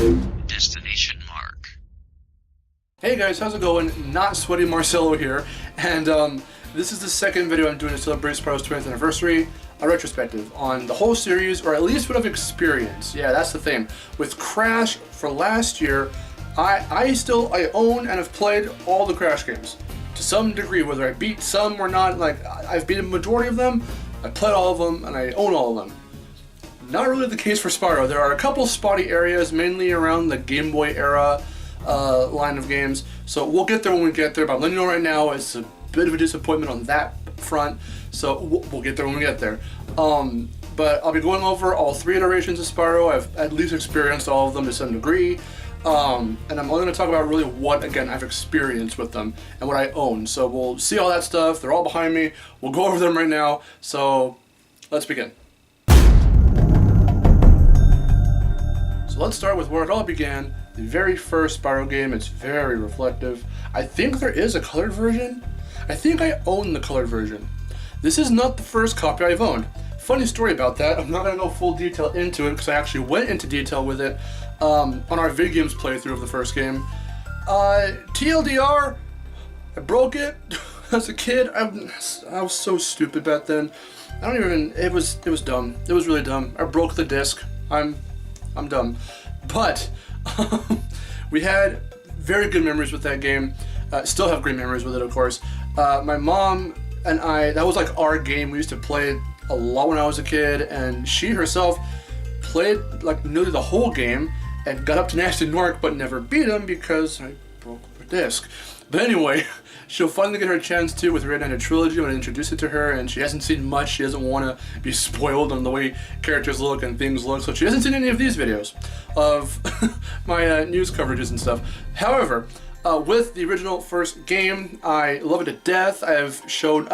Destination Mark. Hey guys, how's it going? Not Sweaty Marcelo here, and this is the second video I'm doing to celebrate Spyro's 20th anniversary, a retrospective on the whole series, or at least what I've experienced. Yeah, that's the thing. With Crash for last year, I own and have played all the Crash games to some degree, whether I beat some or not. Like, I've beat a majority of them, I played all of them, and I own all of them. Not really the case for Spyro. There are a couple spotty areas, mainly around the Game Boy era line of games. So we'll get there when we get there, but I'm letting you know right now it's a bit of a disappointment on that front. So we'll get there when we get there. But I'll be going over all three iterations of Spyro. I've at least experienced all of them to some degree. And I'm only going to talk about really what, again, I've experienced with them and what I own. So we'll see all that stuff. They're all behind me. We'll go over them right now. So let's begin. So let's start with where it all began. The very first Spyro game. It's very reflective. I think there is a colored version. I think I own the colored version. This is not the first copy I've owned. Funny story about that. I'm not going to go full detail into it because I actually went into detail with it on our video games playthrough of the first game. TLDR, I broke it as a kid. I was so stupid back then. It was dumb. It was really dumb. I broke the disc. I'm dumb. But we had very good memories with that game. Still have great memories with it, of course. My mom and I, that was like our game. We used to play it a lot when I was a kid, and she herself played like nearly the whole game and got up to Nasty Nork, but never beat him because I broke the disc. But anyway, she'll finally get her chance to with Reignited Trilogy when I introduce it to her, and she hasn't seen much. She doesn't want to be spoiled on the way characters look and things look, so she hasn't seen any of these videos of my news coverages and stuff. However, with the original first game, I love it to death. I have shown,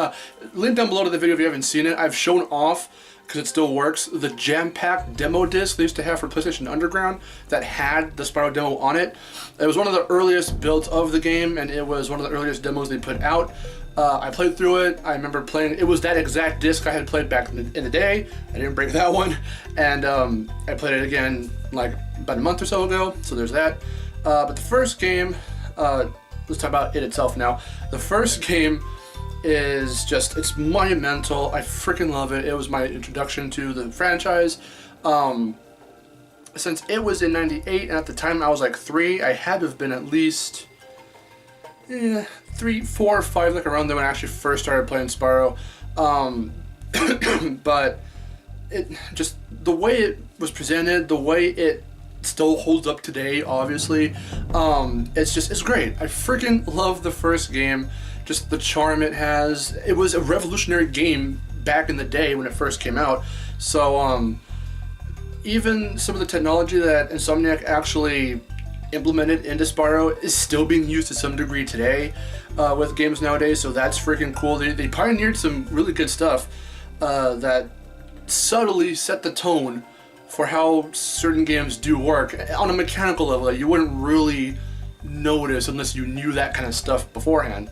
link down below to the video if you haven't seen it, I've shown off, because it still works, the jam-packed demo disc they used to have for PlayStation Underground that had the Spyro demo on it. It was one of the earliest builds of the game, and it was one of the earliest demos they put out. I played through it. I remember playing, it was that exact disc I had played back in the day. I didn't break that one, and I played it again like about a month or so ago, so there's that. But the first game, let's talk about it itself now. The first game is just, it's monumental. I freaking love it. It was my introduction to the franchise. Since it was in '98, and at the time I was like 3, I had to have been at least 3, 4, or 5, like around there when I actually first started playing Spyro. But it just, the way it was presented, the way it still holds up today, obviously, it's great. I freaking love the first game. Just the charm it has. It was a revolutionary game back in the day when it first came out. So even some of the technology that Insomniac actually implemented into Spyro is still being used to some degree today with games nowadays. So that's freaking cool. They pioneered some really good stuff that subtly set the tone for how certain games do work on a mechanical level that you wouldn't really notice unless you knew that kind of stuff beforehand.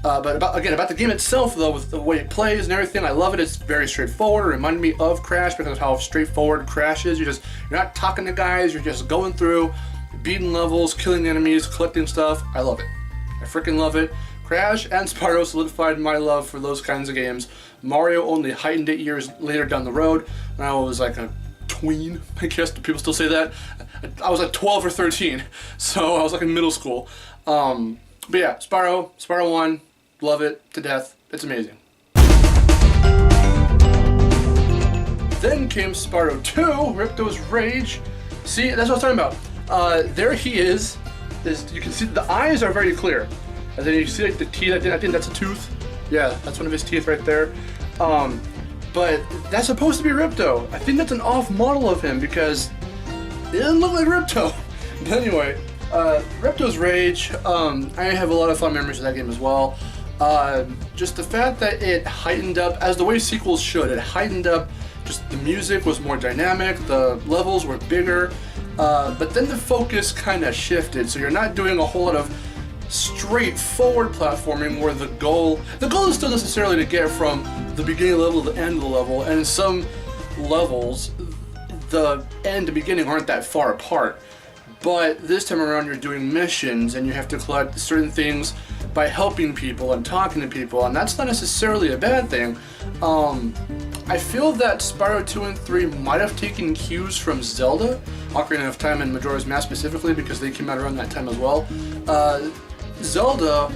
But about the game itself, though, with the way it plays and everything, I love it. It's very straightforward. It reminded me of Crash because of how straightforward Crash is. You're not talking to guys. You're just going through, beating levels, killing enemies, collecting stuff. I love it. I freaking love it. Crash and Spyro solidified my love for those kinds of games. Mario only heightened it years later down the road when I was like a tween, I guess. Do people still say that? I was like 12 or 13, so I was like in middle school. But yeah, Spyro 1, love it to death. It's amazing. Then came Spyro 2, Ripto's Rage. See, that's what I was talking about. There he is. You can see the eyes are very clear. And then you see like the teeth. I think that's a tooth. Yeah, that's one of his teeth right there. But that's supposed to be Ripto. I think that's an off model of him because it doesn't look like Ripto. But anyway, Ripto's Rage, I have a lot of fun memories of that game as well. Just the fact that it heightened up, as the way sequels should, it heightened up, just the music was more dynamic, the levels were bigger, but then the focus kind of shifted, so you're not doing a whole lot of straightforward platforming where the goal is still necessarily to get from the beginning level to the end of the level, and in some levels the end and beginning aren't that far apart, But this time around you're doing missions and you have to collect certain things by helping people and talking to people, and that's not necessarily a bad thing. I feel that Spyro 2 and 3 might have taken cues from Zelda, Ocarina of Time and Majora's Mask specifically, because they came out around that time as well. Zelda,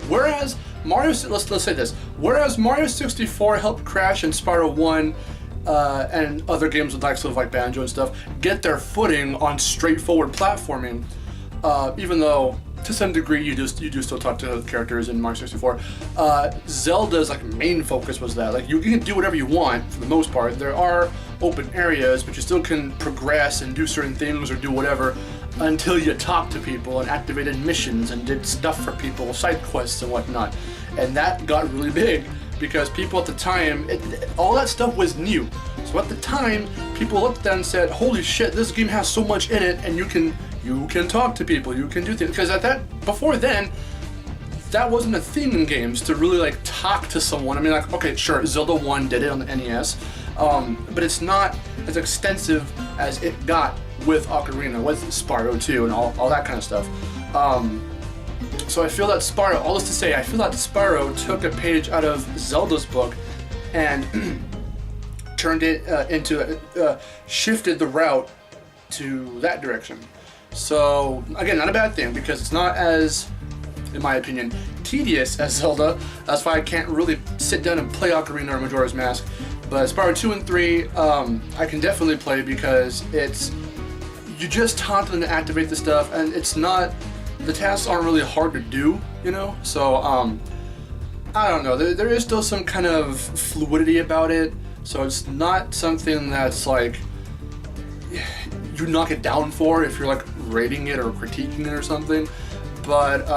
whereas Mario, let's say this, whereas Mario 64 helped Crash and Spyro 1 and other games with like Banjo and stuff get their footing on straightforward platforming, even though to some degree you do still talk to characters in Mario 64. Zelda's like main focus was that like you can do whatever you want for the most part. There are open areas, but you still can progress and do certain things or do whatever until you talk to people and activated missions and did stuff for people, side quests and whatnot. And that got really big because people at the time, all that stuff was new. So at the time, people looked at that and said, holy shit, this game has so much in it, and you can talk to people, you can do things. Because before then, that wasn't a thing in games to really like talk to someone. I mean, like, okay, sure, Zelda 1 did it on the NES, but it's not as extensive as it got with Ocarina, with Spyro 2 and all that kind of stuff. So I feel that Spyro, all this to say, I feel that Spyro took a page out of Zelda's book and turned it shifted the route to that direction. So again, not a bad thing because it's not as, in my opinion, tedious as Zelda. That's why I can't really sit down and play Ocarina or Majora's Mask. But Spyro 2 and 3, I can definitely play because you just talk to them to activate the stuff, and it's not, the tasks aren't really hard to do, you know? So, I don't know, there is still some kind of fluidity about it, so it's not something that's like, you knock it down for if you're like rating it or critiquing it or something. But,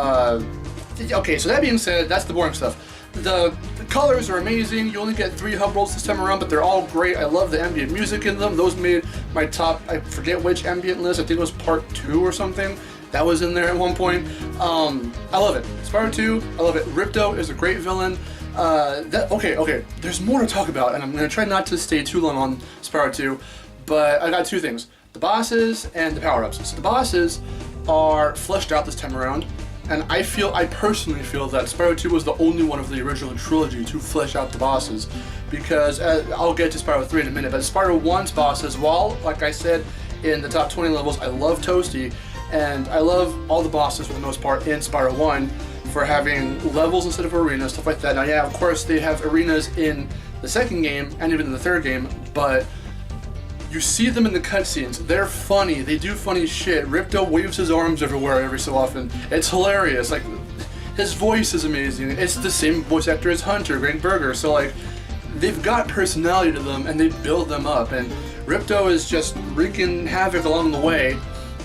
okay, so that being said, that's the boring stuff. The colors are amazing. You only get 3 hub rolls this time around, but they're all great. I love the ambient music in them. Those made my top, I forget which ambient list, I think it was part 2 or something. That was in there at one point. I love it. Spyro 2, I love it. Ripto is a great villain. Okay, there's more to talk about, and I'm going to try not to stay too long on Spyro 2, but I got 2 things. The bosses and the power-ups. So the bosses are fleshed out this time around, and I personally feel that Spyro 2 was the only one of the original trilogy to flesh out the bosses, because I'll get to Spyro 3 in a minute, but Spyro 1's bosses, while, like I said, in the top 20 levels, I love Toasty, and I love all the bosses for the most part in Spyro 1 for having levels instead of arenas, stuff like that. Now yeah, of course they have arenas in the second game and even in the third game, but you see them in the cutscenes. They're funny. They do funny shit. Ripto waves his arms everywhere every so often. It's hilarious. Like, his voice is amazing. It's the same voice actor as Hunter, Greg Berger. So like, they've got personality to them and they build them up. And Ripto is just wreaking havoc along the way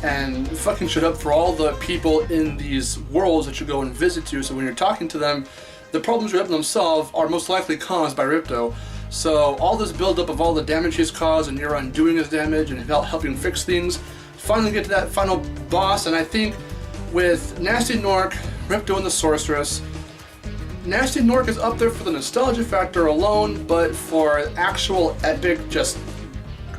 and fucking shit up for all the people in these worlds that you go and visit to. So when you're talking to them, the problems you're helping them solve are most likely caused by Ripto. So all this buildup of all the damage he's caused and you're undoing his damage and helping fix things, finally get to that final boss. And I think with Nasty Nork, Ripto and the Sorceress, Nasty Nork is up there for the nostalgia factor alone, but for actual epic, just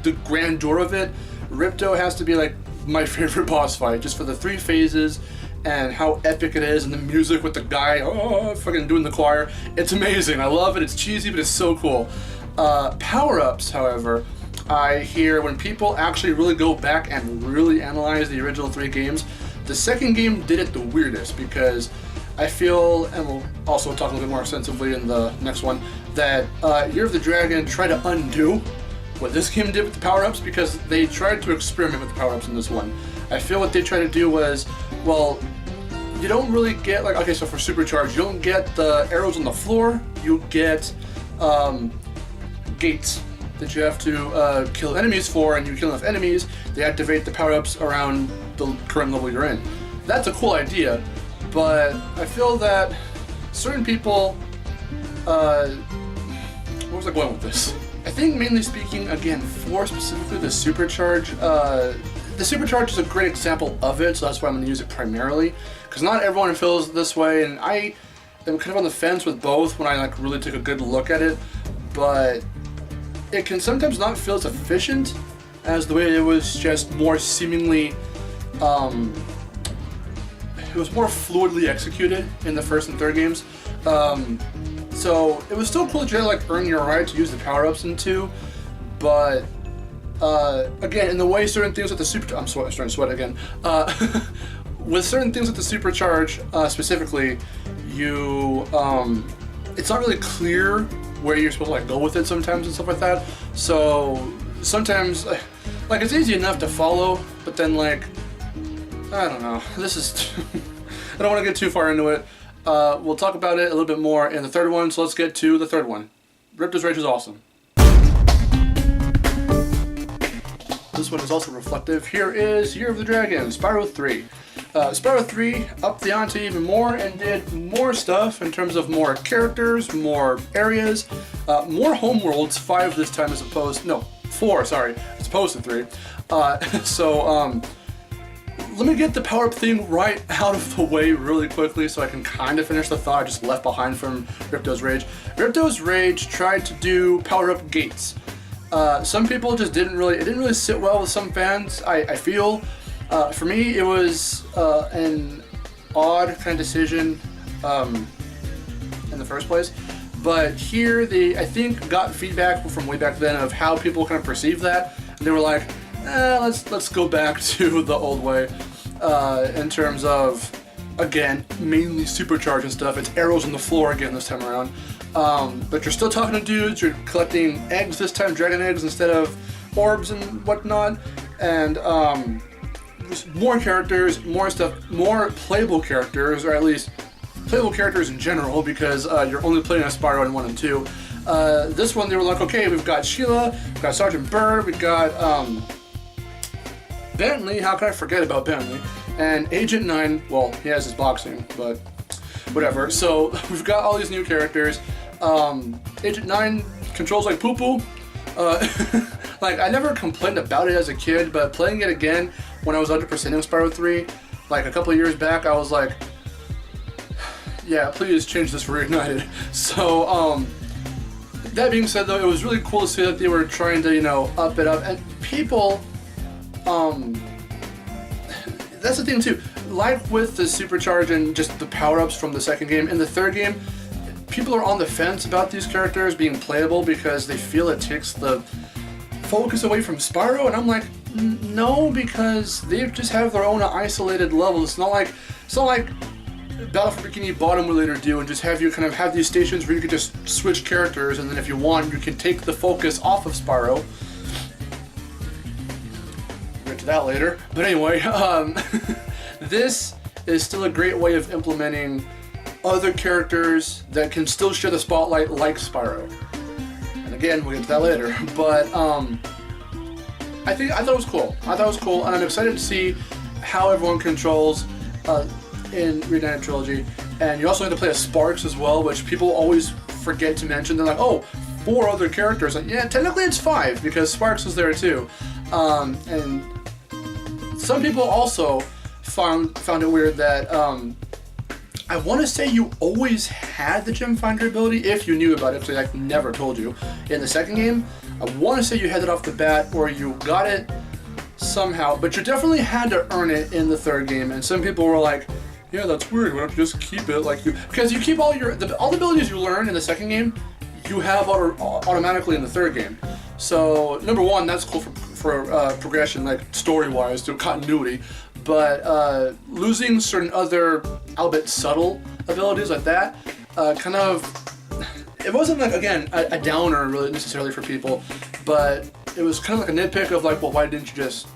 the grandeur of it, Ripto has to be like my favorite boss fight, just for the 3 phases and how epic it is, and the music with the guy fucking doing the choir. It's amazing. I love it. It's cheesy, but it's so cool. Power-ups, however, I hear when people actually really go back and really analyze the original 3 games, the second game did it the weirdest, because I feel, and we'll also talk a little bit more extensively in the next one, that Year of the Dragon tried to undo what this game did with the power-ups, because they tried to experiment with the power-ups in this one. I feel what they tried to do was, well, you don't really get, like, okay, so for Supercharge, you don't get the arrows on the floor, you get gates that you have to kill enemies for, and you kill enough enemies, they activate the power-ups around the current level you're in. That's a cool idea, but I feel that certain people, where was I going with this? I think mainly speaking, again, for specifically the Supercharge, the Supercharge is a great example of it, so that's why I'm going to use it primarily, because not everyone feels this way, and I am kind of on the fence with both when I like really take a good look at it, but it can sometimes not feel as efficient as the way it was just more seemingly it was more fluidly executed in the first and third games. So it was still cool that you had to like earn your right to use the power-ups in 2, but again, in the way certain things with the I'm starting to sweat again. With certain things with the supercharge, specifically, you it's not really clear where you're supposed to like go with it sometimes and stuff like that. So sometimes, like it's easy enough to follow, but then like I don't know. This is I don't want to get too far into it. We'll talk about it a little bit more in the third one. So let's get to the third one. Ripto's Rage is awesome. This one is also reflective. Here is Year of the Dragon, Spyro 3. Spyro 3 upped the ante even more and did more stuff in terms of more characters, more areas, more homeworlds, 5 this time as opposed, no, 4, sorry, as opposed to 3. Let me get the power-up thing right out of the way really quickly so I can kind of finish the thought I just left behind from Ripto's Rage. Ripto's Rage tried to do power-up gates. Some people just it didn't really sit well with some fans, I feel. For me, it was an odd kind of decision in the first place. But here, I think, got feedback from way back then of how people kind of perceived that. And they were like, let's go back to the old way in terms of, again, mainly supercharge and stuff. It's arrows on the floor again this time around. But you're still talking to dudes, you're collecting eggs this time, dragon eggs instead of orbs and whatnot. And more characters, more stuff, more playable characters, or at least playable characters in general, because you're only playing as Spyro in 1 and 2. This one, they were like, okay, we've got Sheila, we've got Sergeant Bird, we've got Bentley, how can I forget about Bentley? And Agent 9, well, he has his boxing, but whatever. So we've got all these new characters. Agent 9 controls like poo-poo. Like, I never complained about it as a kid, but playing it again when I was 100%ing Spyro 3, like a couple of years back, I was like, yeah, please change this for Reignited. So, that being said though, it was really cool to see that they were trying to, up it up. And people, that's the thing too, like with the supercharge and just the power-ups from the second game, in the third game, people are on the fence about these characters being playable because they feel it takes the focus away from Spyro, and I'm like, no, because they just have their own isolated levels. It's not like Battle for Bikini Bottom would later do, and just have you kind of have these stations where you can just switch characters, and then if you want, you can take the focus off of Spyro. We'll get to that later. But anyway, this is still a great way of implementing other characters that can still share the spotlight like Spyro. And again, we'll get to that later. But I thought it was cool. And I'm excited to see how everyone controls in Reignited Trilogy. And you also have to play as Sparks as well, which people always forget to mention. They're like, oh, 4 other characters. Like, yeah, technically it's 5 because Sparks was there too. And some people also found it weird that I want to say you always had the Gem Finder ability if you knew about it, because I never told you. In the second game, I want to say you had it off the bat, or you got it somehow, but you definitely had to earn it in the third game. And some people were like, yeah, that's weird, why don't you just keep it like you... Because you keep all the abilities you learn in the second game, you have automatically in the third game. So, number one, that's cool for progression, like story-wise, to continuity. But losing certain other, albeit subtle, abilities like that, kind of, it wasn't like, again, a downer really necessarily for people, but it was kind of like a nitpick of like, well, why didn't you just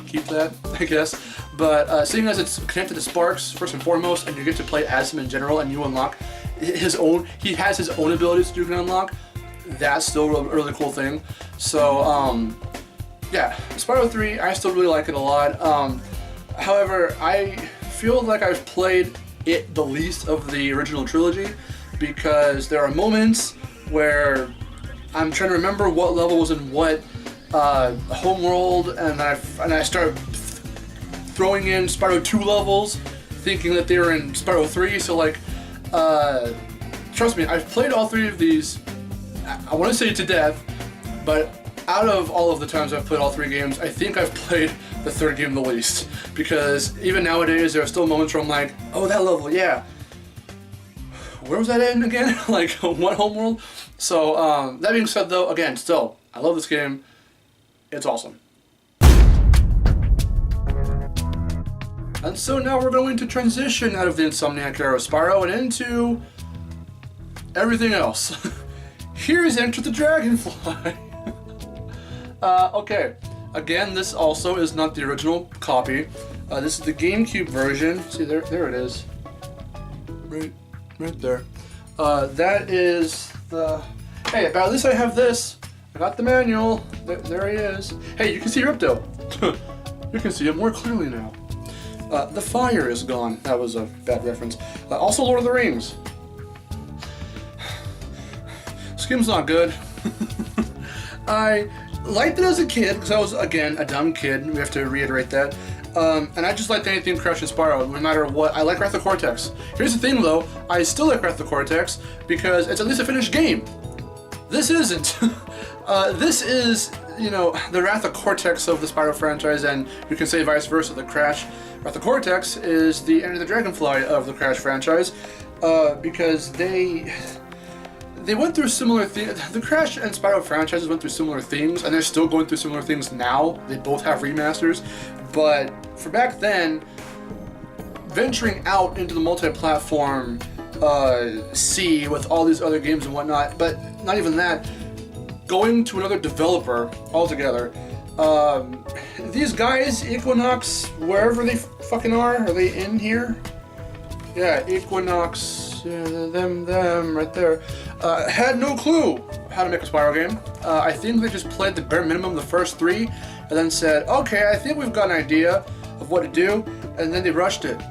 keep that, I guess. But seeing as it's connected to Sparks, first and foremost, and you get to play as him in general, and you unlock he has his own abilities that you can unlock, that's still a really cool thing. So, yeah, Spyro 3, I still really like it a lot. However, I feel like I've played it the least of the original trilogy, because there are moments where I'm trying to remember what level was in what homeworld, and I start throwing in Spyro 2 levels, thinking that they were in Spyro 3. So like, trust me, I've played all 3 of these. I want to say to death, but out of all of the times I've played all 3 games, I think I've played the third game the least, because even nowadays there are still moments where I'm like, oh, that level, yeah. Where was that in again? Like, what homeworld? So, that being said though, again, still, I love this game. It's awesome. And so now we're going to transition out of the Insomniac era of Spyro and into everything else. Here's Enter the Dragonfly. Okay, again, this also is not the original copy. This is the GameCube version. See, there it is. Right there. That is the... Hey, but at least I have this. I got the manual. There he is. Hey, you can see Ripto. You can see it more clearly now. The fire is gone. That was a bad reference. Also, Lord of the Rings. This game's not good. I liked it as a kid because I was, again, a dumb kid. We have to reiterate that. And I just liked anything Crash and Spyro, no matter what. I like Wrath of Cortex. Here's the thing, though. I still like Wrath of Cortex because it's at least a finished game. This isn't. This is, you know, the Wrath of Cortex of the Spyro franchise, and you can say vice versa. The Crash Wrath of Cortex is the Enter the Dragonfly of the Crash franchise, because they went through similar things. The Crash and Spyro franchises went through similar things, and they're still going through similar things now. They both have remasters, but for back then, venturing out into the multi-platform sea with all these other games and whatnot, but not even that, going to another developer altogether. These guys, Equinox, wherever they fucking are they in here? Yeah, Equinox, them right there, had no clue how to make a Spyro game. I think they just played the bare minimum the first 3, and then said, okay, I think we've got an idea of what to do, and then they rushed it.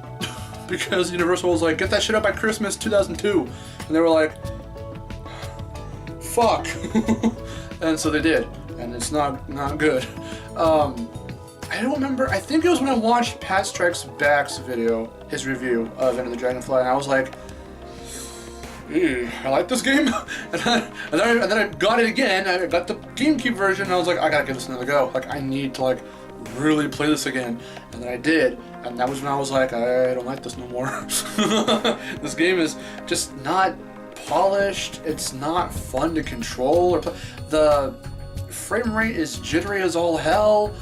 Because Universal was like, get that shit up by Christmas 2002. And they were like, fuck. And so they did. And it's not good. I don't remember, I think it was when I watched Pat Strikes Back's video, his review of Enter the Dragonfly, and I was like, I like this game. and then I got it again, I got the GameCube version, and I was like, I gotta give this another go. Like, I need to, like, really play this again. And then I did, and that was when I was like, I don't like this no more. This game is just not polished, it's not fun to control or play. The frame rate is jittery as all hell.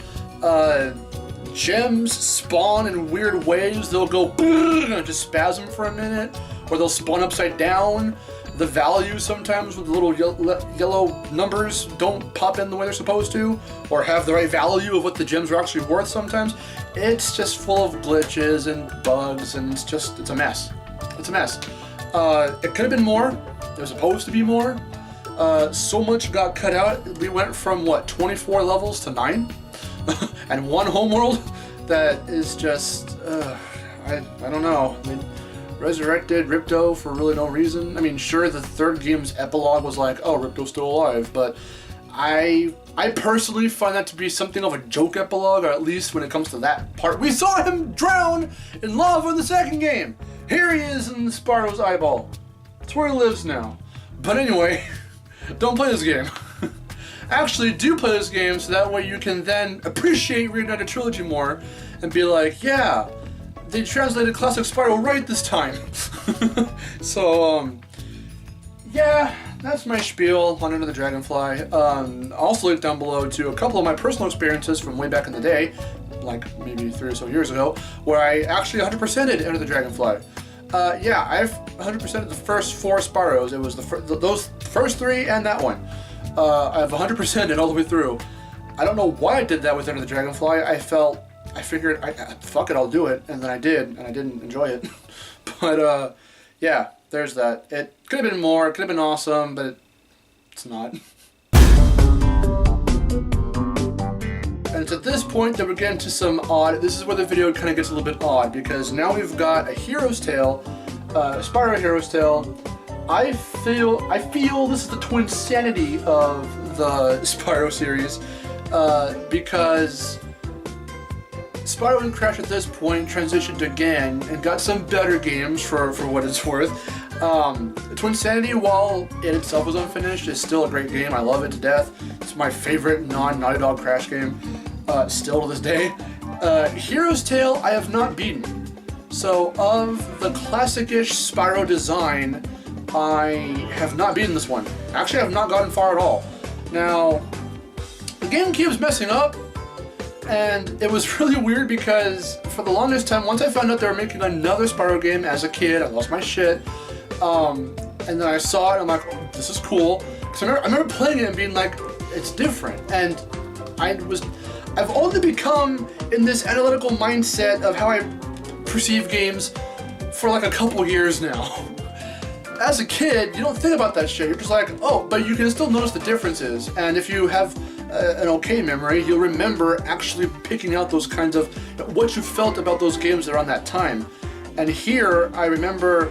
Gems spawn in weird ways. They'll go and just spasm for a minute, or they'll spawn upside down. The values sometimes with the little yellow numbers don't pop in the way they're supposed to, or have the right value of what the gems are actually worth sometimes. It's just full of glitches and bugs, and it's a mess. It's a mess. It could have been more. There was supposed to be more. So much got cut out. We went from, what, 24 levels to 9? And one homeworld that is just, I don't know. I mean, resurrected Ripto for really no reason. I mean, sure, the third game's epilogue was like, oh, Ripto's still alive, but I personally find that to be something of a joke epilogue, or at least when it comes to that part. We saw him drown in lava in the second game. Here he is in Spyro's eyeball. That's where he lives now. But anyway, don't play this game. Actually, do play this game so that way you can then appreciate Reignited Trilogy more and be like, yeah, they translated classic Spyro right this time. So, yeah, that's my spiel on Enter the Dragonfly. Also link down below to a couple of my personal experiences from way back in the day, like maybe 3 or so years ago, where I actually 100%ed Enter the Dragonfly. Yeah, I've 100%ed the first 4 Spyros. It was those first 3 and that one. I've 100%ed all the way through. I don't know why I did that with Enter the Dragonfly. I figured, fuck it, I'll do it, and then I did, and I didn't enjoy it. But, yeah, there's that. It could have been more, it could have been awesome, but it's not. And it's at this point that we're getting to some odd, this is where the video kind of gets a little bit odd, because now we've got a Hero's Tale, Spyro Hero's Tale. I feel this is the twin sanity of the Spyro series, because Spyro and Crash at this point transitioned again and got some better games for what it's worth. Twin Sanity, while it itself was unfinished, is still a great game. I love it to death. It's my favorite non-Naughty Dog Crash game, still to this day. Hero's Tale I have not beaten. So of the classic-ish Spyro design, I have not beaten this one. Actually, I have not gotten far at all. Now, the GameCube's messing up, and it was really weird because for the longest time, once I found out they were making another Spyro game as a kid, I lost my shit. And then I saw it, and I'm like, oh, this is cool. Because I remember playing it and being like, it's different. And I've only become in this analytical mindset of how I perceive games for like a couple years now. As a kid, you don't think about that shit. You're just like, oh, but you can still notice the differences. And if you have an okay memory, you'll remember actually picking out those kinds of, what you felt about those games around that time. And here, I remember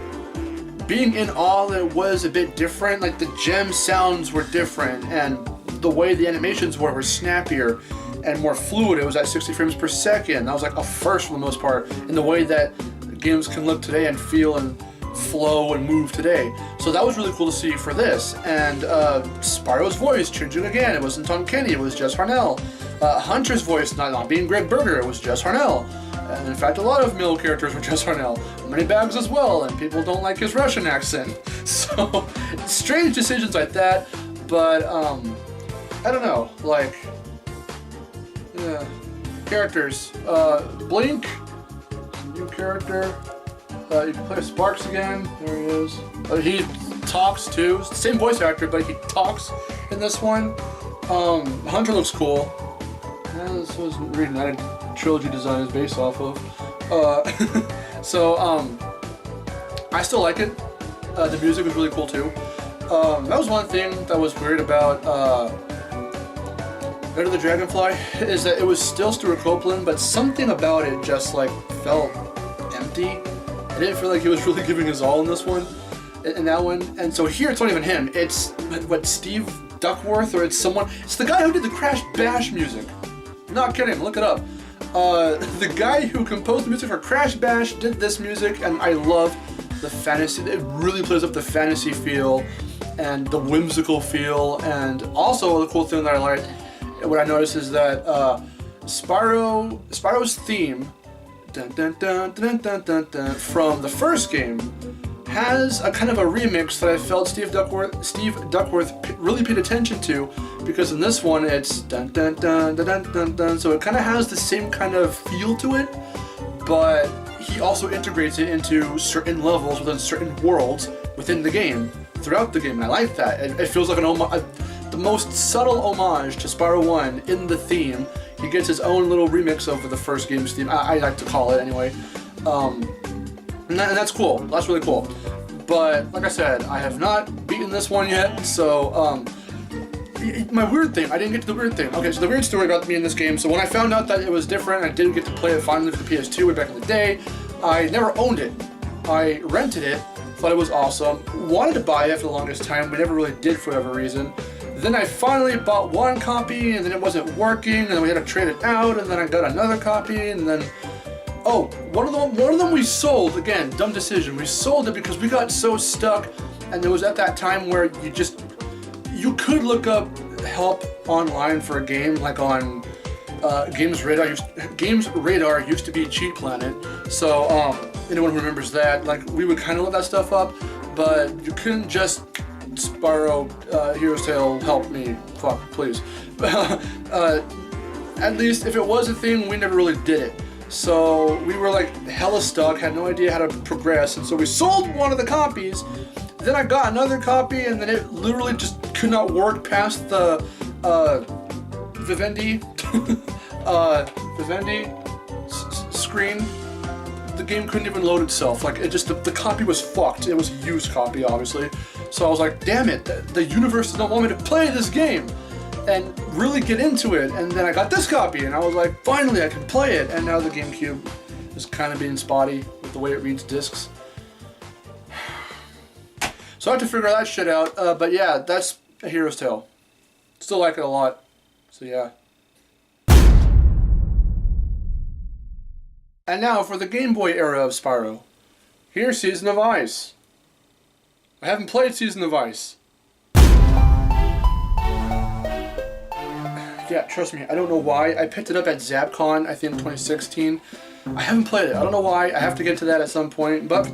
being in awe that it was a bit different. Like the gem sounds were different, and the way the animations were snappier and more fluid. It was at 60 frames per second. That was like a first for the most part in the way that games can look today and feel and flow and move today. So that was really cool to see for this. And Spyro's voice changing again. It wasn't Tom Kenny, it was Jess Harnell. Hunter's voice not being Greg Berger, it was Jess Harnell. And in fact, a lot of male characters were Jess Harnell. Moneybags as well, and people don't like his Russian accent. So, strange decisions like that, but, I don't know, like, yeah. Characters. Blink, new character. You can play Sparks again, there he is. He talks too, same voice actor, but he talks in this one. Hunter looks cool. Yeah, this was Reignited Trilogy design is based off of. I still like it. The music was really cool too. That was one thing that was weird about Enter the Dragonfly, is that it was still Stuart Copeland, but something about it just like felt empty. I didn't feel like he was really giving his all in this one, in that one. And so here it's not even him. It's what, Steve Duckworth, or it's someone. It's the guy who did the Crash Bash music. Not kidding. Look it up. The guy who composed the music for Crash Bash did this music, and I love the fantasy. It really plays up the fantasy feel and the whimsical feel. And also the cool thing that I liked, what I noticed is that Spyro's theme, dun, dun, dun, dun, dun, dun, dun, from the first game has a kind of a remix that I felt Steve Duckworth really paid attention to, because in this one it's dun dun dun dun dun dun dun, so it kind of has the same kind of feel to it, but he also integrates it into certain levels within certain worlds within the game, throughout the game, and I like that. It feels like the most subtle homage to Spyro 1 in the theme. He gets his own little remix of the first game's theme, I like to call it anyway. And that's cool. That's really cool. But like I said, I have not beaten this one yet. So my weird thing. I didn't get to the weird thing. Okay, so the weird story about me in this game. So when I found out that it was different, I didn't get to play it finally for the PS2 way back in the day. I never owned it. I rented it. Thought it was awesome. Wanted to buy it for the longest time. We never really did for whatever reason. Then I finally bought one copy, and then it wasn't working, and then we had to trade it out, and then I got another copy, and then. Oh, one of them we sold. Again, dumb decision. We sold it because we got so stuck, and it was at that time where you could look up help online for a game, like on Games Radar. Games Radar used to be Cheat Planet, so anyone who remembers that, like, we would kind of look that stuff up, but you couldn't just Spyro Hero's Tale help me. Fuck, please. At least if it was a thing, we never really did it. So we were like hella stuck, had no idea how to progress, and so we sold one of the copies. Then I got another copy, and then it literally just could not work past the Vivendi screen. The game couldn't even load itself. Like, it just, the copy was fucked. It was a used copy, obviously. So I was like, damn it, the universe doesn't want me to play this game and really get into it. And then I got this copy, and I was like, finally I can play it. And now the GameCube is kind of being spotty with the way it reads discs. So I have to figure that shit out. But yeah, that's a Hero's Tale. Still like it a lot. So yeah. And now for the Game Boy era of Spyro. Here's Season of Ice. I haven't played Season of Ice. Yeah, trust me, I don't know why. I picked it up at ZapCon, I think 2016. I haven't played it. I don't know why. I have to get to that at some point. But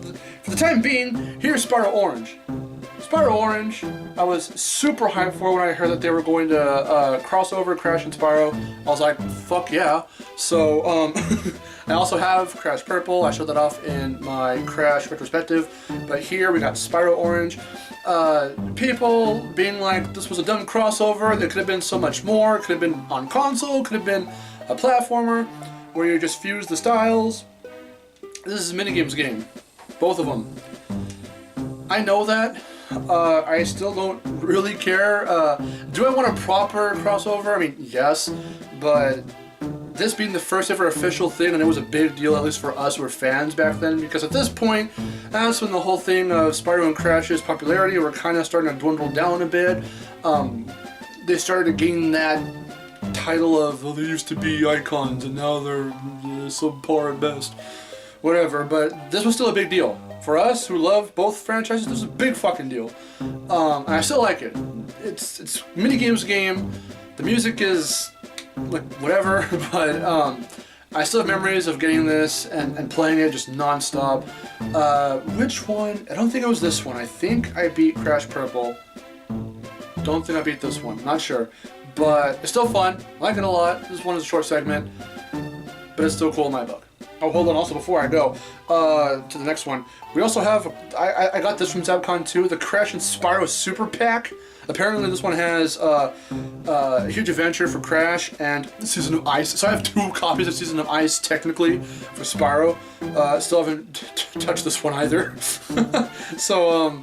for the time being, here's Spyro Orange. Spyro Orange, I was super hyped for when I heard that they were going to cross over Crash and Spyro. I was like, fuck yeah. So, I also have Crash Purple. I showed that off in my Crash Retrospective. But here we got Spyro Orange. People being like, this was a dumb crossover. There could have been so much more. Could have been on console. Could have been a platformer where you just fuse the styles. This is a minigames game. Both of them. I know that. I still don't really care. Do I want a proper crossover? I mean, yes, but this being the first ever official thing, and it was a big deal, at least for us who were fans back then, because at this point, that's when the whole thing of Spyro and Crash's popularity were kind of starting to dwindle down a bit. They started to gain that title of, well, they used to be icons, and now they're subpar at best. Whatever, but this was still a big deal. For us who love both franchises, this is a big fucking deal. And I still like it. It's minigames game. The music is like whatever, but I still have memories of getting this and playing it just non-stop. Which one? I don't think it was this one. I think I beat Crash Purple. Don't think I beat this one. Not sure. But it's still fun. I like it a lot. This one is a short segment, but it's still cool in my book. Oh, hold on. Also, before I go to the next one, we also have, I got this from ZapCon too, the Crash and Spyro Super Pack. Apparently this one has a huge adventure for Crash and Season of Ice. So I have 2 copies of Season of Ice, technically, for Spyro. Still haven't touched this one either. So,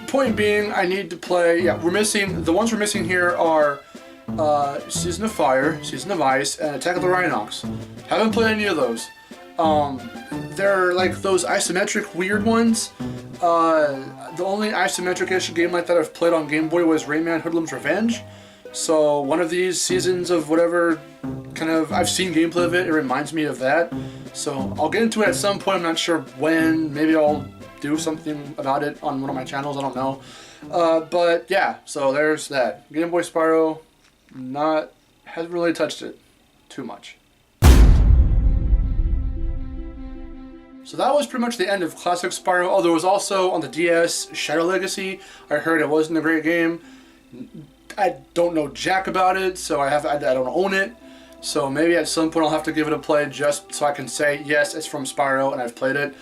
point being, I need to play, yeah, the ones we're missing here are Season of Fire, Season of Ice, and Attack of the Rhinox. Haven't played any of those. They're like those isometric weird ones. The only isometric-ish game like that I've played on Game Boy was Rayman Hoodlum's Revenge. So one of these seasons of whatever kind of, I've seen gameplay of it, it reminds me of that. So I'll get into it at some point, I'm not sure when, maybe I'll do something about it on one of my channels, I don't know. But yeah, so there's that. Game Boy Spyro, hasn't really touched it too much. So that was pretty much the end of Classic Spyro. Oh, there was also on the DS Shadow Legacy. I heard it wasn't a great game. I don't know jack about it, so I don't own it. So maybe at some point I'll have to give it a play just so I can say, yes, it's from Spyro and I've played it.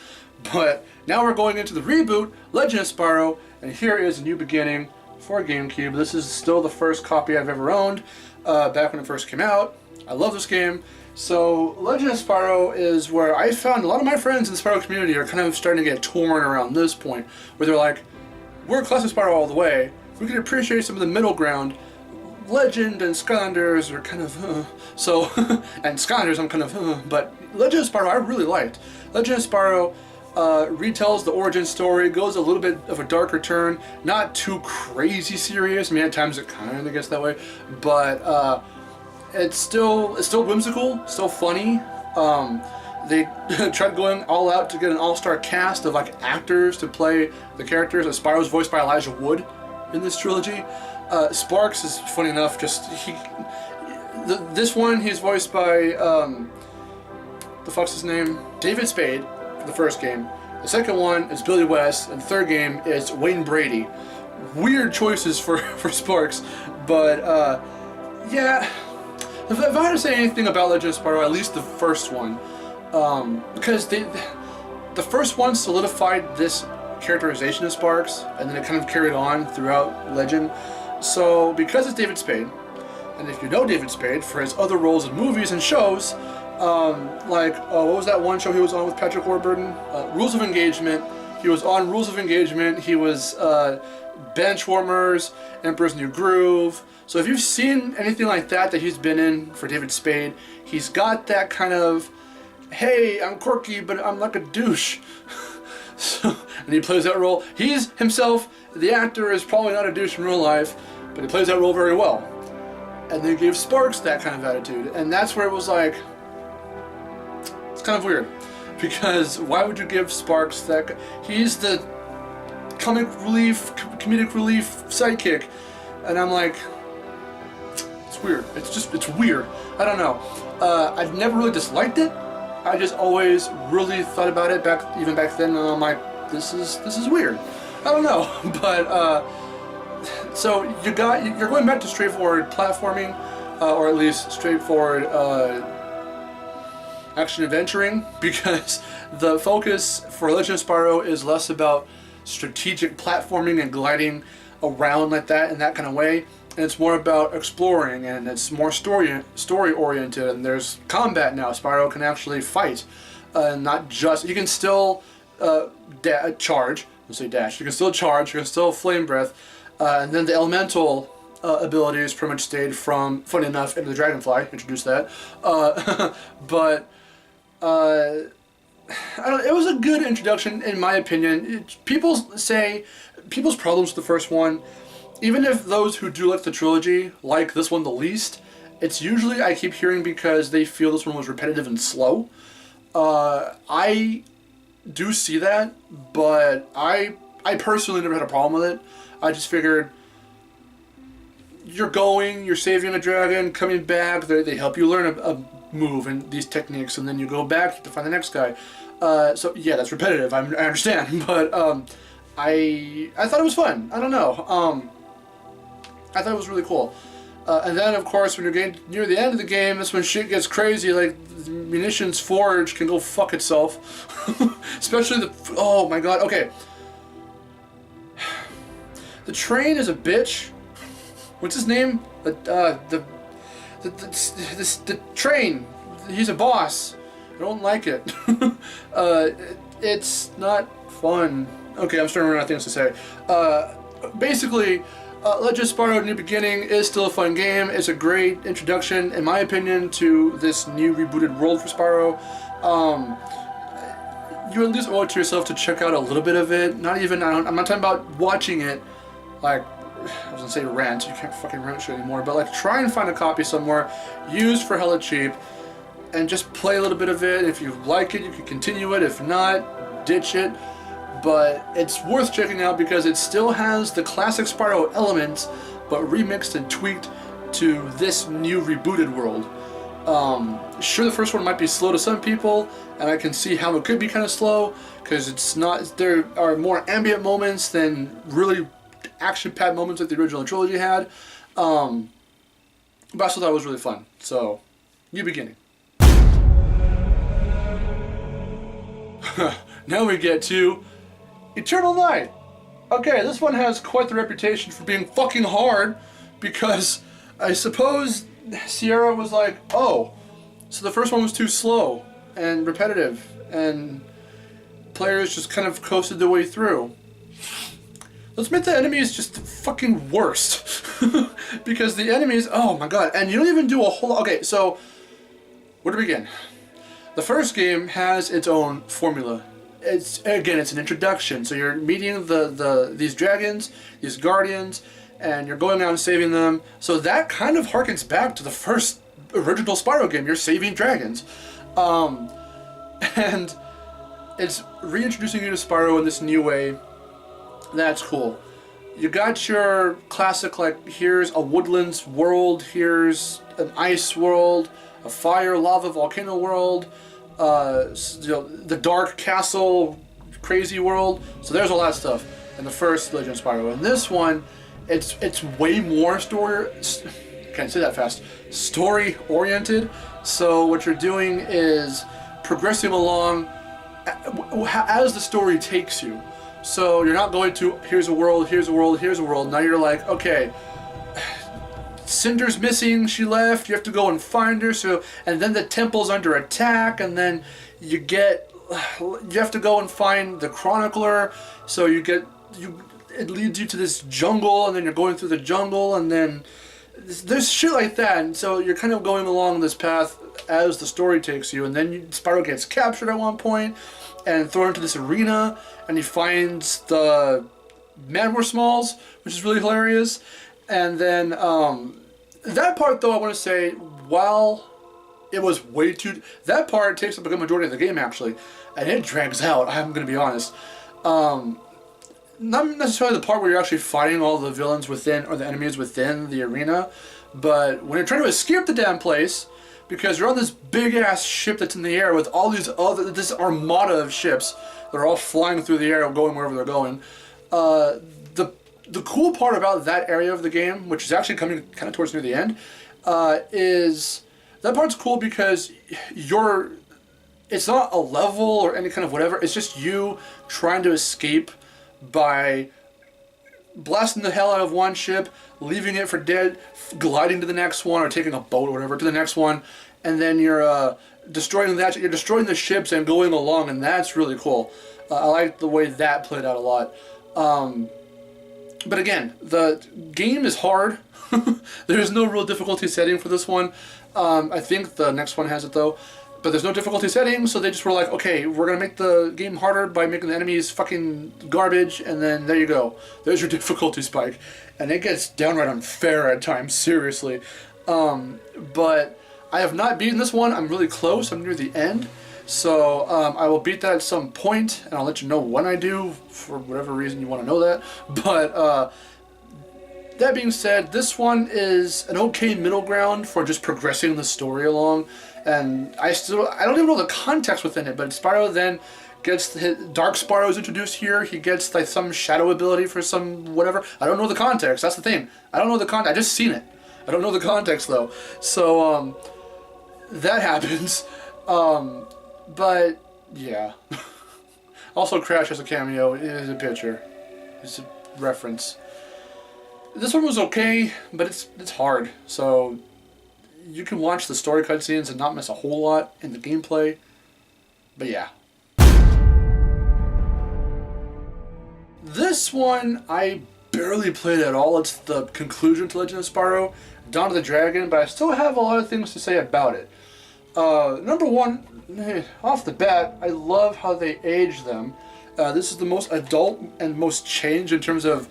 But now we're going into the reboot, Legend of Spyro, and here is A New Beginning for GameCube. This is still the first copy I've ever owned, back when it first came out. I love this game. So, Legend of Spyro is where I found a lot of my friends in the Spyro community are kind of starting to get torn around this point, where they're like, we're Classic Spyro all the way, we can appreciate some of the middle ground. Legend and Skylanders are kind of, so, and Skylanders I'm kind of, but Legend of Spyro I really liked. Legend of Spyro retells the origin story, goes a little bit of a darker turn, not too crazy serious, I mean at times it kind of gets that way, but it's still whimsical, still funny. They tried going all out to get an all-star cast of like actors to play the characters. Spyro's voiced by Elijah Wood in this trilogy. Sparks is funny enough. This one he's voiced by the fuck's his name? David Spade for the first game. The second one is Billy West, and the third game is Wayne Brady. Weird choices for Sparks, but yeah. If I had to say anything about Legend of Spyro, at least the first one, because the first one solidified this characterization of Sparks, and then it kind of carried on throughout Legend. So, because it's David Spade, and if you know David Spade for his other roles in movies and shows, like, what was that one show he was on with Patrick Warburton? Rules of Engagement. He was on Rules of Engagement. He was Benchwarmers, Emperor's New Groove. So if you've seen anything like that he's been in for David Spade, he's got that kind of, hey, I'm quirky, but I'm like a douche. So, and he plays that role. He's himself, the actor is probably not a douche in real life, but he plays that role very well. And they gave Sparks that kind of attitude. And that's where it was like, it's kind of weird. Because why would you give Sparks that? He's the comedic relief sidekick. And I'm like, It's weird. It's weird. I don't know. I've never really disliked it. I just always really thought about it even back then, and I'm like, this is weird. I don't know, but so you're going back to straightforward platforming, or at least straightforward action adventuring, because the focus for Legend of Spyro is less about strategic platforming and gliding around like that in that kind of way, and it's more about exploring, and it's more story oriented, and there's combat now. Spyro can actually fight, not just, you can still charge, let's say dash, you can still charge, you can still flame breath, and then the elemental abilities pretty much stayed from, funny enough, into the Dragonfly, introduced that, but it was a good introduction in my opinion. People's problems with the first one, even if those who do like the trilogy like this one the least, it's usually, I keep hearing, because they feel this one was repetitive and slow. I do see that, but I personally never had a problem with it. I just figured, you're saving a dragon, coming back, they help you learn a move and these techniques, and then you go back to find the next guy. So yeah, that's repetitive, I understand, but I thought it was fun. I don't know. I thought it was really cool. And then, of course, when you're getting near the end of the game, that's when shit gets crazy. Like, the munitions forge can go fuck itself. Especially oh my god, okay. The train is a bitch. What's his name? The train. He's a boss. I don't like it. It's not fun. Okay, I'm starting to run out of things to say. Basically, Legend of Spyro New Beginning is still a fun game. It's a great introduction, in my opinion, to this new rebooted world for Spyro. You at least owe it to yourself to check out a little bit of it. Not even, I'm not talking about watching it, like, I was gonna say rent, you can't fucking rent shit anymore, but like, try and find a copy somewhere, used for hella cheap, and just play a little bit of it. If you like it, you can continue it. If not, ditch it. But it's worth checking out because it still has the classic Spyro elements, but remixed and tweaked to this new rebooted world. Sure, the first one might be slow to some people, and I can see how it could be kind of slow, because it's not, there are more ambient moments than really action-packed moments like the original trilogy had. But I still thought it was really fun. So, New Beginning. Now we get to Eternal Night. Okay, this one has quite the reputation for being fucking hard, because I suppose Sierra was like, oh, so the first one was too slow and repetitive, and players just kind of coasted their way through. Let's admit the enemy is just the fucking worst. Because the enemies, oh my god, and you don't even do a whole, okay, so, where to begin? The first game has its own formula. It's an introduction, so you're meeting these dragons, these guardians, and you're going out and saving them, so that kind of harkens back to the first original Spyro game. You're saving dragons. And it's reintroducing you to Spyro in this new way. That's cool. You got your classic, like, here's a woodlands world, here's an ice world, a fire, lava, volcano world, the dark castle, crazy world. So there's all that stuff in the first Legend of Spyro. In this one, it's way more can't say that fast, story oriented. So what you're doing is progressing along as the story takes you. So you're not going to, here's a world, here's a world, here's a world. Now you're like, okay, Cinder's missing, she left, you have to go and find her, so, and then the temple's under attack, and then you have to go and find the chronicler, so it leads you to this jungle, and then you're going through the jungle, and then there's shit like that, and so you're kind of going along this path as the story takes you, and then Spyro gets captured at one point, and thrown into this arena, and he finds the Manwar Smalls, which is really hilarious. And then, that part, though, I want to say, while it was way too... That part takes up a good majority of the game, actually. And it drags out, I'm going to be honest. Not necessarily the part where you're actually fighting all the villains within, or the enemies within the arena, But when you're trying to escape the damn place, because you're on this big-ass ship that's in the air with all this armada of ships that are all flying through the air, going wherever they're going, the cool part about that area of the game, which is actually coming kind of towards near the end, is that part's cool because it's not a level or any kind of whatever, it's just you trying to escape by blasting the hell out of one ship, leaving it for dead, gliding to the next one, or taking a boat or whatever to the next one, and then you're destroying the ships and going along, and that's really cool. I like the way that played out a lot. But again, the game is hard. There's no real difficulty setting for this one. I think the next one has it though. But there's no difficulty setting, so they just were like, okay, we're going to make the game harder by making the enemies fucking garbage, and then there you go. There's your difficulty spike. And it gets downright unfair at times, seriously. But I have not beaten this one. I'm really close. I'm near the end. So I will beat that at some point, and I'll let you know when I do, for whatever reason you want to know that. But that being said, this one is an okay middle ground for just progressing the story along. And I don't even know the context within it, but Spyro then gets Dark Spyro is introduced here. He gets like some shadow ability for some whatever. I don't know the context. That's the thing. I don't know the context. I just seen it. I don't know the context though. So that happens. But yeah. Also, Crash has a cameo. It is a picture. It's a reference. This one was okay, but it's hard. So you can watch the story cutscenes and not miss a whole lot in the gameplay. But yeah. This one I barely played at all. It's the conclusion to Legend of Spyro, Dawn of the Dragon, but I still have a lot of things to say about it. Number one, off the bat, I love how they age them. This is the most adult and most changed in terms of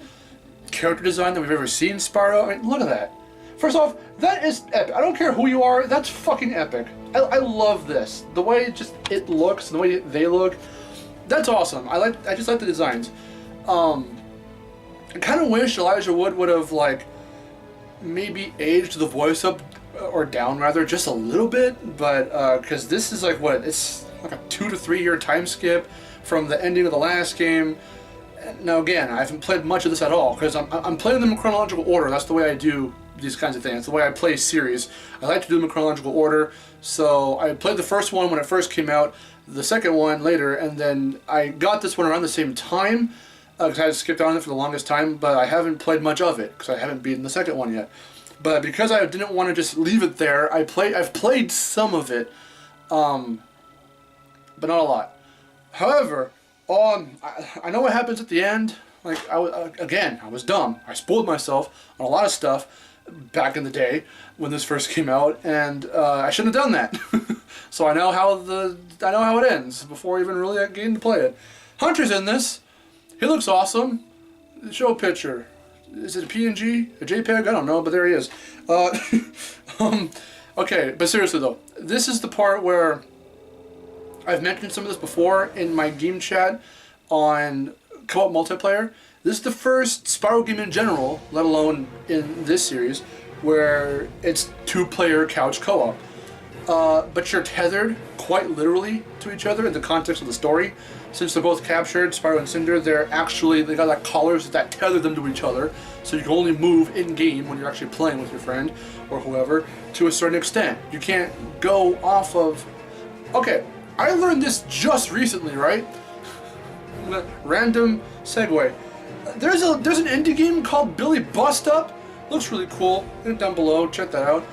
character design that we've ever seen Spyro. I mean, look at that. First off, that is epic. I don't care who you are, that's fucking epic. I love this. The way it looks, and the way they look, that's awesome. I just like the designs. I kind of wish Elijah Wood would have like maybe aged the voice up or down rather just a little bit, but because this is like it's like a 2 to 3 year time skip from the ending of the last game. Now again, I haven't played much of this at all because I'm playing them in chronological order. That's the way I do these kinds of things. The way I play series, I like to do them in chronological order. So I played the first one when it first came out, the second one later, and then I got this one around the same time because I had skipped on it for the longest time, but I haven't played much of it because I haven't beaten the second one yet. But because I didn't want to just leave it there, I've played some of it, but not a lot. However, I know what happens at the end. Like I was dumb. I spoiled myself on a lot of stuff back in the day when this first came out, and I shouldn't have done that. So I know how it ends before I even really getting to play it. Hunter's in this. He looks awesome. Show a picture. Is it a PNG? A JPEG? I don't know, but there he is. Okay, but seriously though, this is the part where I've mentioned some of this before in my game chat on co-op multiplayer. This is the first Spyro game in general, let alone in this series, where it's 2-player couch co-op. But you're tethered quite literally to each other in the context of the story. Since they're both captured, Spyro and Cinder, they got like collars that tether them to each other, so you can only move in-game when you're actually playing with your friend or whoever to a certain extent. You can't go off of... Okay, I learned this just recently, right? Random segue. There's an indie game called Billy Bust Up. Looks really cool. Link down below. Check that out.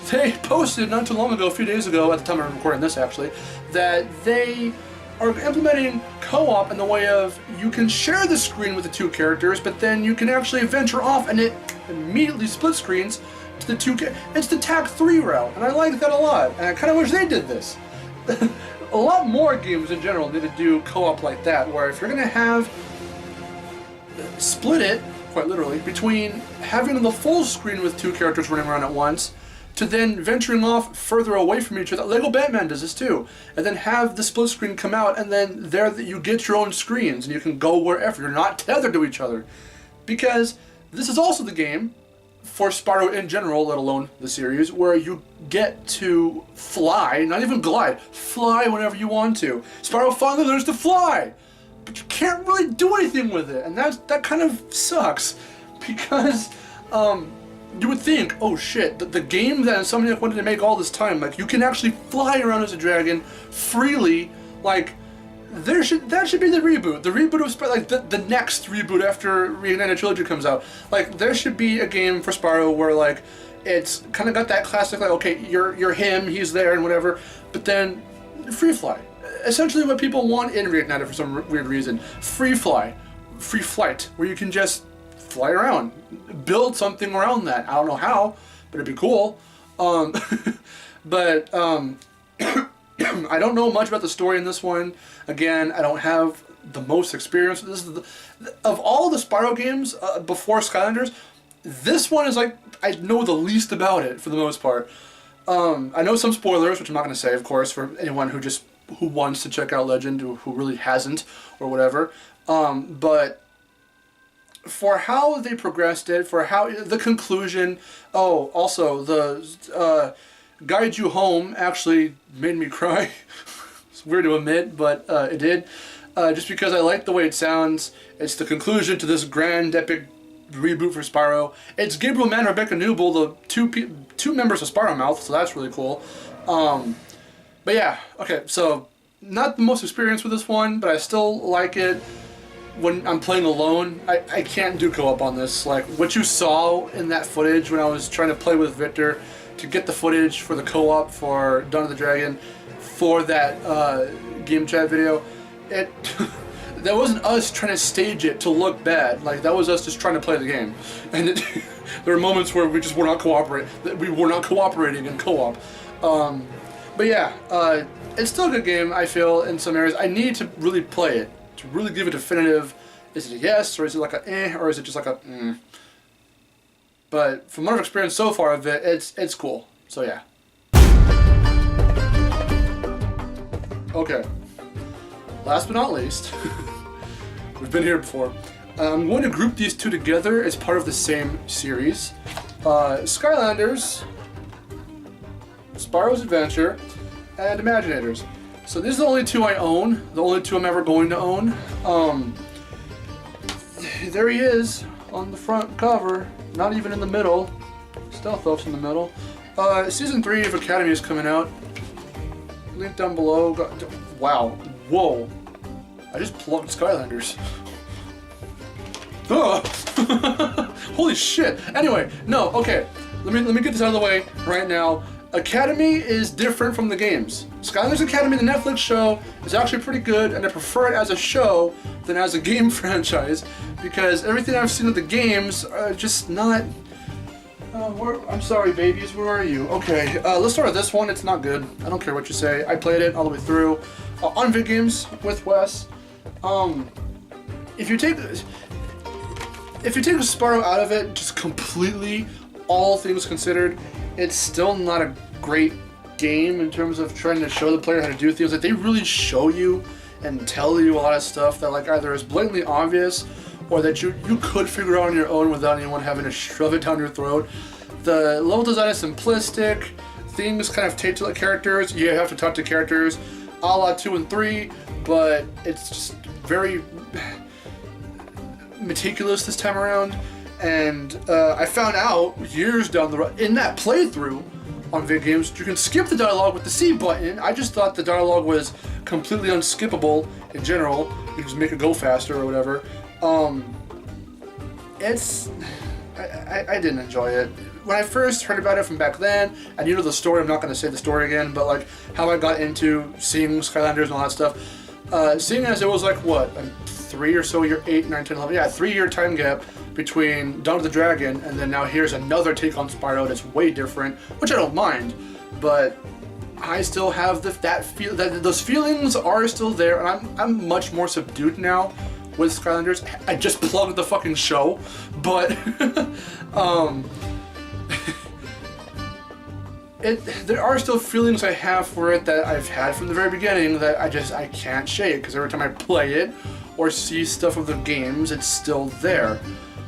They posted not too long ago, a few days ago, at the time I'm recording this actually, that they are implementing co-op in the way of you can share the screen with the two characters, but then you can actually venture off and it immediately split screens to the two. It's the TAC 3 route, and I like that a lot. And I kind of wish they did this. A lot more games in general need to do co-op like that, where if you're going to have split it, quite literally, between having the full screen with two characters running around at once, to then venturing off further away from each other. Lego Batman does this too. And then have the split screen come out, and then there you get your own screens, and you can go wherever. You're not tethered to each other. Because this is also the game for Spyro in general, let alone the series, where you get to fly, not even glide, fly whenever you want to. Spyro finally learns to fly, but you can't really do anything with it, and that kind of sucks, because you would think, oh shit, the game that Insomniac wanted to make all this time, like you can actually fly around as a dragon freely, like that should be the reboot. The reboot of Spyro, like the next reboot after Reignited Trilogy comes out. Like there should be a game for Spyro where like it's kind of got that classic like, okay, you're him, he's there and whatever, but then free fly. Essentially what people want in Reignited for some weird reason. Free flight, where you can just fly around, build something around that. I don't know how, but it'd be cool. But I don't know much about the story in this one. Again, I don't have the most experience. This is of all the Spyro games before Skylanders, this one is like I know the least about it for the most part. I know some spoilers, which I'm not going to say, of course, for anyone who wants to check out Legend, who really hasn't or whatever. But for how they progressed it, for how the conclusion. Oh, also the Guide You Home actually made me cry. It's weird to admit, but it did. Just because I like the way it sounds. It's the conclusion to this grand epic reboot for Spyro. It's Gabriel Mann and Rebecca Newell, the two members of Spyro Mouth, so that's really cool. But yeah, okay, so not the most experience with this one, but I still like it. When I'm playing alone, I can't do co-op on this. Like what you saw in that footage when I was trying to play with Victor to get the footage for the co-op for Dawn of the Dragon for that game chat video, that wasn't us trying to stage it to look bad. Like that was us just trying to play the game. And there were moments where we just were not cooperating in co-op. But yeah, it's still a good game, I feel, in some areas. I need to really play it to really give a definitive, is it a yes, or is it like a eh, or is it just like a mm. But from what I've experienced so far of it, it's cool. So yeah. Okay. Last but not least, we've been here before. I'm going to group these two together as part of the same series. Skylanders, Spyro's Adventure, and Imaginators. So these are the only two I own, the only two I'm ever going to own. There he is on the front cover, not even in the middle. Stealth Elf's in the middle. Season 3 of Academy is coming out. Link down below. Wow. Whoa. I just plugged Skylanders. Holy shit. Anyway, no, okay. Let me get this out of the way right now. Academy is different from the games. Skylanders Academy, the Netflix show, is actually pretty good, and I prefer it as a show than as a game franchise, because everything I've seen of the games are just not... I'm sorry, babies, where are you? Okay, let's start with this one. It's not good. I don't care what you say. I played it all the way through. On Vid Games with Wes. If you take Spyro out of it, just completely, all things considered, it's still not a great game in terms of trying to show the player how to do things. Like, they really show you and tell you a lot of stuff that like either is blatantly obvious or that you could figure out on your own without anyone having to shove it down your throat. The level design is simplistic. Things kind of take to the characters. You have to talk to characters a la 2 and 3, but it's just very meticulous this time around. And I found out years down the road, in that playthrough on Vid Games, you can skip the dialogue with the C button. I just thought the dialogue was completely unskippable in general. You can just make it go faster or whatever. I didn't enjoy it. When I first heard about it from back then, and you know the story, I'm not going to say the story again, but like how I got into seeing Skylanders and all that stuff, seeing as it was like, what, a 3 or so year, 8, 9, 10, 11, yeah, 3-year time gap between Dawn of the Dragon, and then now here's another take on Spyro that's way different, which I don't mind, but I still have those feelings are still there, and I'm much more subdued now with Skylanders. I just plugged the fucking show, but there are still feelings I have for it that I've had from the very beginning that I can't shake, because every time I play it or see stuff of the games, it's still there.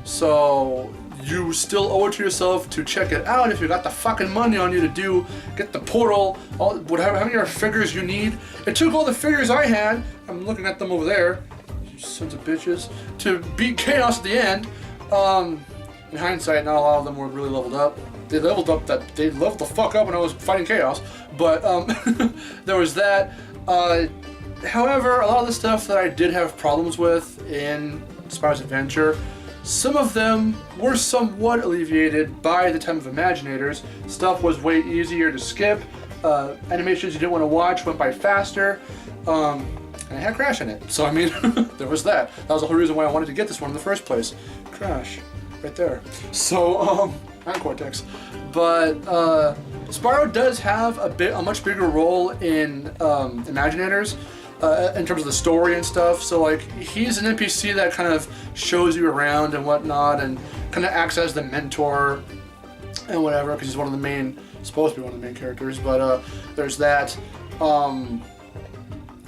So you still owe it to yourself to check it out if you got the fucking money on you to get the portal, whatever, how many figures you need. It took all the figures I had, I'm looking at them over there, you sons of bitches, to beat Chaos at the end. In hindsight, not a lot of them were really leveled up. They leveled the fuck up when I was fighting Chaos, but there was that. However, a lot of the stuff that I did have problems with in Spyro's Adventure, some of them were somewhat alleviated by the time of Imaginators. Stuff was way easier to skip. Animations you didn't want to watch went by faster. And it had Crash in it. So, I mean, there was that. That was the whole reason why I wanted to get this one in the first place. Crash. Right there. So, and Cortex. But, Spyro does have a much bigger role in Imaginators. In terms of the story and stuff, so like he's an NPC that kind of shows you around and whatnot, and kind of acts as the mentor and whatever, because he's supposed to be one of the main characters. But there's that.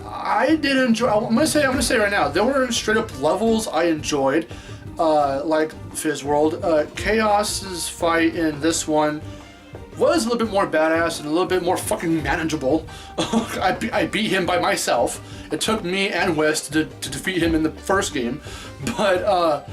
I did enjoy. I'm gonna say right now, there were straight up levels I enjoyed, like Fizz World. Chaos's fight in this one was a little bit more badass and a little bit more fucking manageable. I beat him by myself. It took me and West to defeat him in the first game, but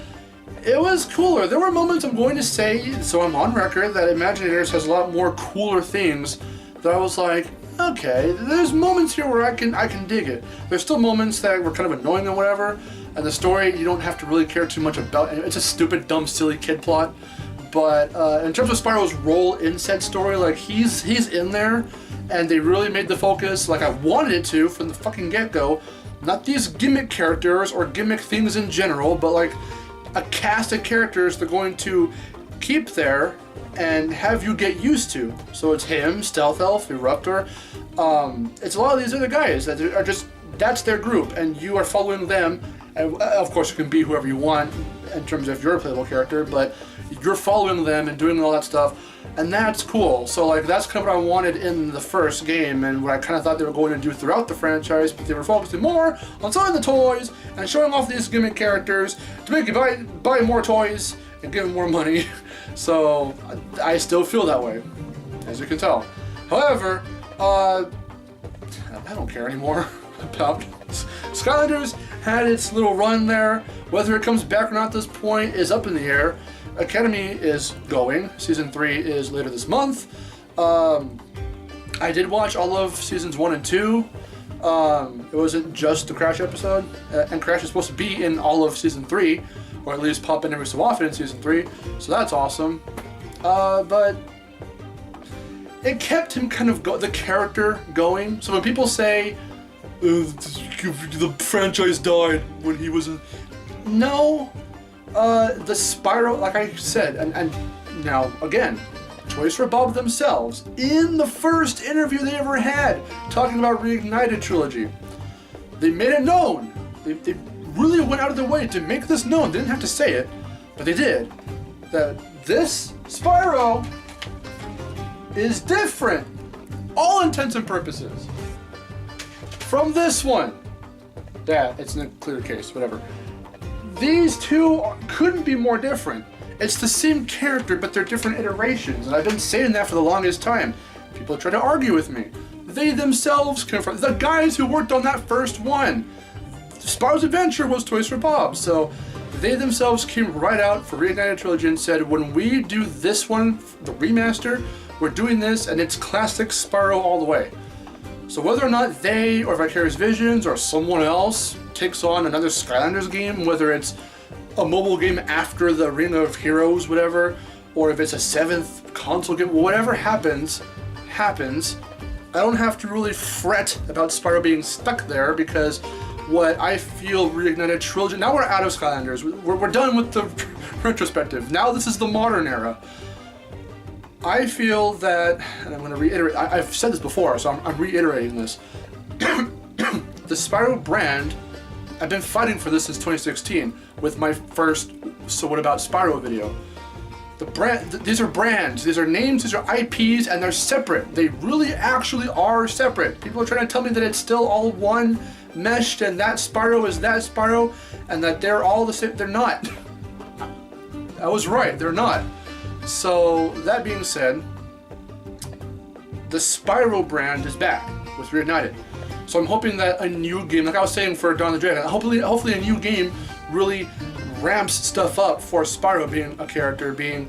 it was cooler. There were moments, I'm going to say, so I'm on record, that Imaginators has a lot more cooler things that I was like, okay, there's moments here where I can dig it. There's still moments that were kind of annoying and whatever, and the story you don't have to really care too much about. It's a stupid, dumb, silly kid plot. But in terms of Spyro's role in said story, like he's in there, and they really made the focus, like I wanted it to from the fucking get-go, not these gimmick characters or gimmick things in general, but like a cast of characters they're going to keep there and have you get used to. So it's him, Stealth Elf, Eruptor. It's a lot of these other guys that are just, that's their group, and you are following them. And of course, you can be whoever you want in terms of your playable character, but you're following them and doing all that stuff, and that's cool. So like that's kind of what I wanted in the first game, and what I kind of thought they were going to do throughout the franchise, but they were focusing more on selling the toys and showing off these gimmick characters to make you buy more toys and give them more money. So I still feel that way, as you can tell. However, I don't care anymore about Skylanders. Had its little run there. Whether it comes back or not at this point is up in the air. Academy is going. Season 3 is later this month. I did watch all of seasons 1 and 2. It wasn't just the Crash episode. And Crash is supposed to be in all of season 3, or at least pop in every so often in season 3. So that's awesome. But it kept him kind of the character going. So when people say, the franchise died when he was no, the Spyro, like I said, and now again, Toys for Bob themselves, in the first interview they ever had, talking about Reignited Trilogy, they made it known. They really went out of their way to make this known. They didn't have to say it, but they did. That this Spyro is different, all intents and purposes, from this one. That, it's in a clear case, whatever. These two couldn't be more different. It's the same character, but they're different iterations, and I've been saying that for the longest time. People try to argue with me. They themselves confirm, the guys who worked on that first one. Spyro's Adventure was Toys for Bob, so they themselves came right out for Reignited Trilogy and said, when we do this one, the remaster, we're doing this, and it's classic Spyro all the way. So whether or not they, or Vicarious Visions, or someone else takes on another Skylanders game, whether it's a mobile game after the Arena of Heroes, whatever, or if it's a 7th console game, whatever happens. I don't have to really fret about Spyro being stuck there, because what I feel Reignited Trilogy, now we're out of Skylanders, we're done with the retrospective, now this is the modern era. I feel that, and I'm going to reiterate, I've said this before, so I'm reiterating this. The Spyro brand, I've been fighting for this since 2016 with my first So What About Spyro video. The brand, these are brands, these are names, these are IPs, and they're separate. They really actually are separate. People are trying to tell me that it's still all one meshed, and that Spyro is that Spyro, and that they're all the same. They're not. I was right, they're not. So, that being said, the Spyro brand is back with Reignited. So I'm hoping that a new game, like I was saying for Dawn of the Dragon, hopefully a new game really ramps stuff up for Spyro being a character, being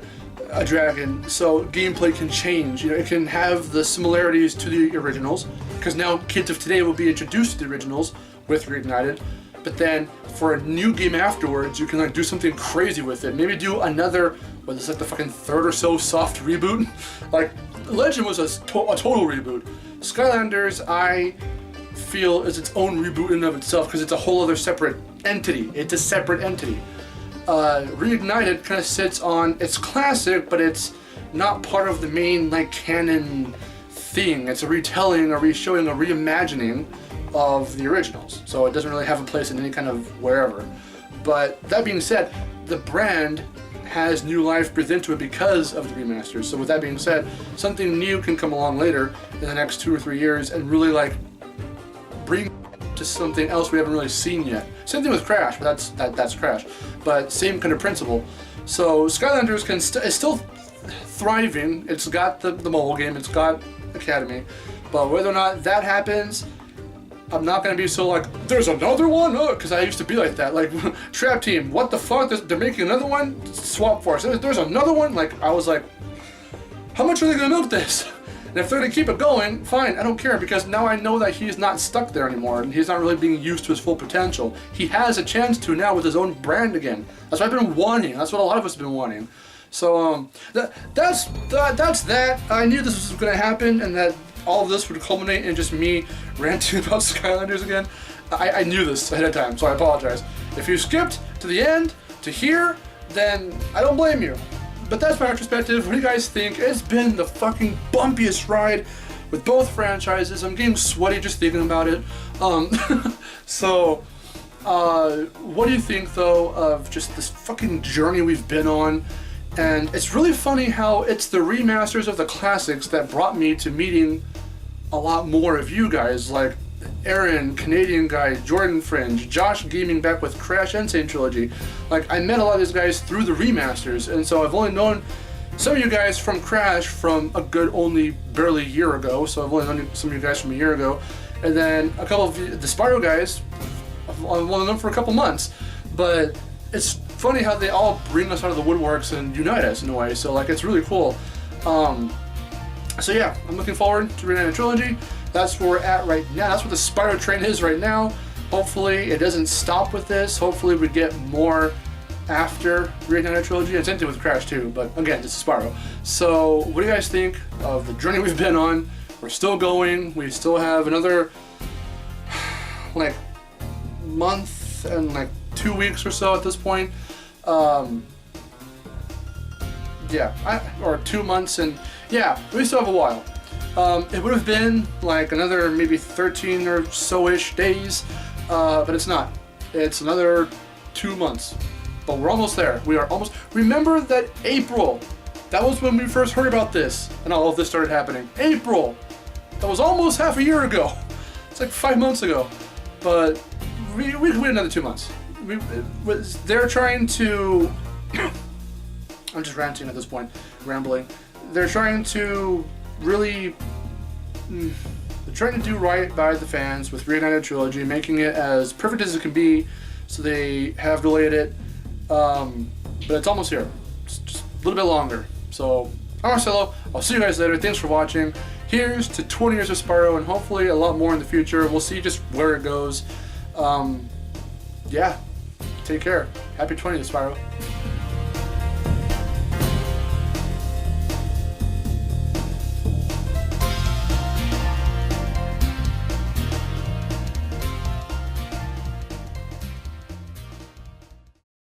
a dragon, so gameplay can change. You know, it can have the similarities to the originals, because now kids of today will be introduced to the originals with Reignited. But then for a new game afterwards, you can like do something crazy with it. Maybe do another, what is like the fucking third or so soft reboot. Like Legend was a total reboot. Skylanders, I feel, is its own reboot in and of itself because it's a whole other separate entity. It's a separate entity. Reignited kind of sits on, it's classic, but it's not part of the main like canon thing. It's a retelling, a reshowing, a reimagining of the originals. So it doesn't really have a place in any kind of wherever. But that being said, the brand has new life breathed into it because of the remasters. So with that being said, something new can come along later in the next 2 or 3 years and really like bring to something else we haven't really seen yet. Same thing with Crash, but that's Crash. But same kind of principle. So Skylanders is still thriving. It's got the mobile game, it's got Academy. But whether or not that happens, I'm not gonna be so like, there's another one? Because I used to be like that. Like, Trap Team, what the fuck? They're making another one? Swap Force, there's another one? Like, I was like, how much are they gonna milk this? And if they're gonna keep it going, fine, I don't care, because now I know that he's not stuck there anymore and he's not really being used to his full potential. He has a chance to now with his own brand again. That's what I've been wanting. That's what a lot of us have been wanting. So that's that. I knew this was gonna happen and that all of this would culminate in just me ranting about Skylanders again. I knew this ahead of time, so I apologize. If you skipped to the end, to here, then I don't blame you. But that's my retrospective. What do you guys think? It's been the fucking bumpiest ride with both franchises. I'm getting sweaty just thinking about it. So, what do you think, though, of just this fucking journey we've been on? And it's really funny how it's the remasters of the classics that brought me to meeting a lot more of you guys, like Aaron, Canadian guy, Jordan Fringe, Josh gaming back with Crash and Spyro Trilogy. Like, I met a lot of these guys through the remasters, and so I've only known some of you guys from Crash from a good only barely year ago, so I've only known some of you guys from a year ago, and then a couple of the Spyro guys, I've only known them for a couple months, but it's funny how they all bring us out of the woodworks and unite us in a way, so like, it's really cool. So yeah, I'm looking forward to Reignited Trilogy. That's where we're at right now. That's what the Spyro train is right now. Hopefully it doesn't stop with this. Hopefully we get more after Reignited Trilogy. It's into with Crash too, but again, this is Spyro. So what do you guys think of the journey we've been on? We're still going. We still have another like month and like 2 weeks or so at this point. Or 2 months, and yeah, we still have a while. It would have been like another maybe 13 or so-ish days, but it's not. It's another 2 months, but we're almost there. We are almost. Remember that April, that was when we first heard about this, and all of this started happening. April, that was almost half a year ago. It's like 5 months ago, but we could wait another 2 months. They're trying to. I'm just ranting at this point, rambling. They're trying to really, they're trying to do right by the fans with Reignited Trilogy, making it as perfect as it can be, so they have delayed it, but it's almost here. It's just a little bit longer. So, I'm Marcelo, I'll see you guys later, thanks for watching. Here's to 20 years of Spyro, and hopefully a lot more in the future. We'll see just where it goes. Yeah, take care. Happy 20th, Spyro.